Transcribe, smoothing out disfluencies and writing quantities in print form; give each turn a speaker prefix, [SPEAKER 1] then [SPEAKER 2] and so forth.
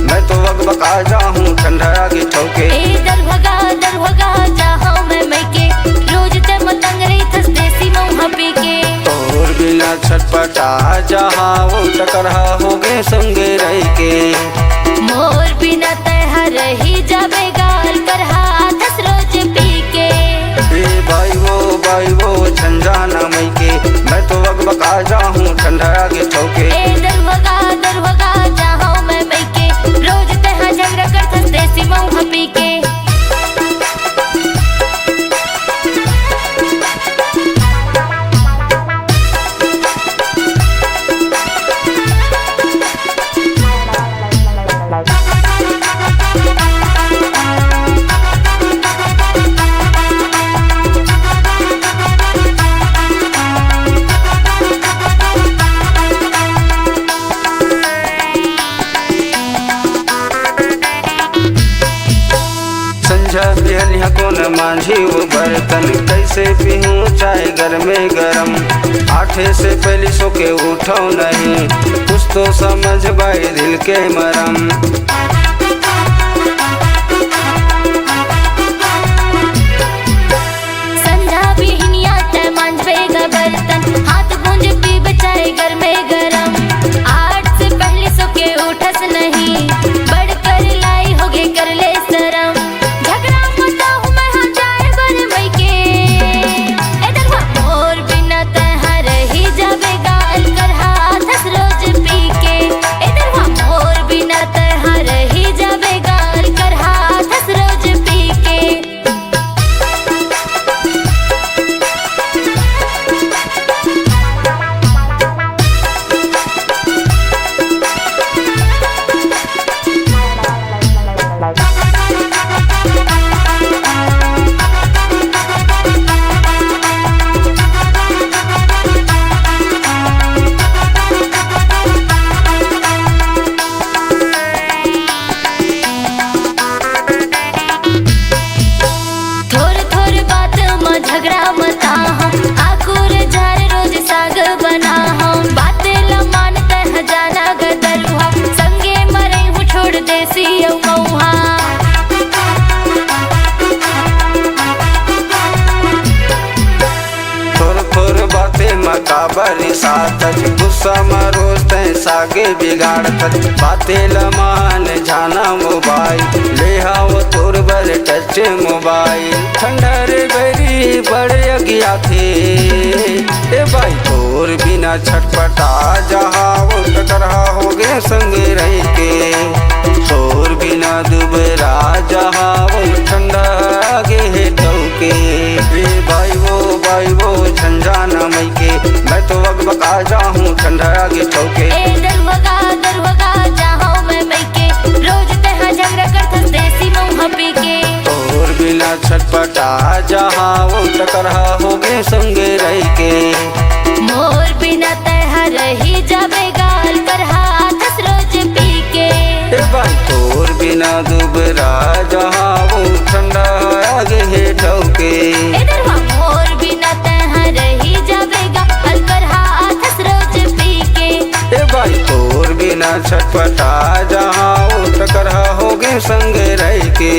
[SPEAKER 1] मैं तो बकबका जाऊं ठंडा आगे ठोके।
[SPEAKER 2] दरभगा जाऊं मैं के रोज ते मतंग रही थस देसी मऊहा पी के।
[SPEAKER 1] और बिना छटपटा जहाँ वो टकरा हो गए संगे रह के।
[SPEAKER 2] मोर बिना तह रही जाबे गाल करहा थस रोज पी के।
[SPEAKER 1] भाई वो झंझाना मई के मैं तो बकबका जाऊं ठंडा आगे ठोके।
[SPEAKER 2] दरभगा जाऊं मैं के रोज तह झगड़ा कर थस देसी मऊहा पी के।
[SPEAKER 1] संझा कौन मांझी वो बर्तन कैसे पीऊँ चाय घर में गरम। आठे से पहले सो के उठो नहीं कुछ तो समझ भाई दिल के मरम।
[SPEAKER 2] संझा बिहनिया ते मांझेगा बर्तन हाथ गूंज पी बचाए घर में गरम। 8 से पहले सो के उठस नहीं बढ़ कर लाई होगे कर ले शरम। झगड़ा मता हम आकुर जार रोज साग बना हम। बातें ल मानते हैं जाना गदरुहा संगे मरे हूँ छोड़ देसी मऊहा।
[SPEAKER 1] थोर बातें मकाबरी साथ गुस्सा मरोज तय सागे बिगाड़त। बातें ल मान जाना मोबाइल ले आओ तोर बल टच मोबाइल। ठंडर बड़ी बड़े अगिया थे ए भाई तोर बिना छटपटा जहाँ वो टकरा हो गए संगे रह के। तोर बिना दुबरा जहाँ वो ठंडा आगे है ठोके। भाई वो झंझाना मई के मैं तो बकबका जाऊं ठंडा आगे ठोके।
[SPEAKER 2] दरभगा जाऊं मैं के रोज तह झगड़ा कर थस देसी मऊहा पी के।
[SPEAKER 1] और बिना छटपटा जहाँ वो टकरा हो गए संगे रह के।
[SPEAKER 2] मोर बिना तह रही जाबे गाल करहा थस रोज पी के।
[SPEAKER 1] भाई तोर बिना दुबरा जहाँ वो ठंडा आगे है ठोके।
[SPEAKER 2] मोर बिना तह रही जाबे गाल करहा थस रोज पी के।
[SPEAKER 1] भाई तोर बिना छटपटा जहाँ वो टकरा हो गए संगे रह के।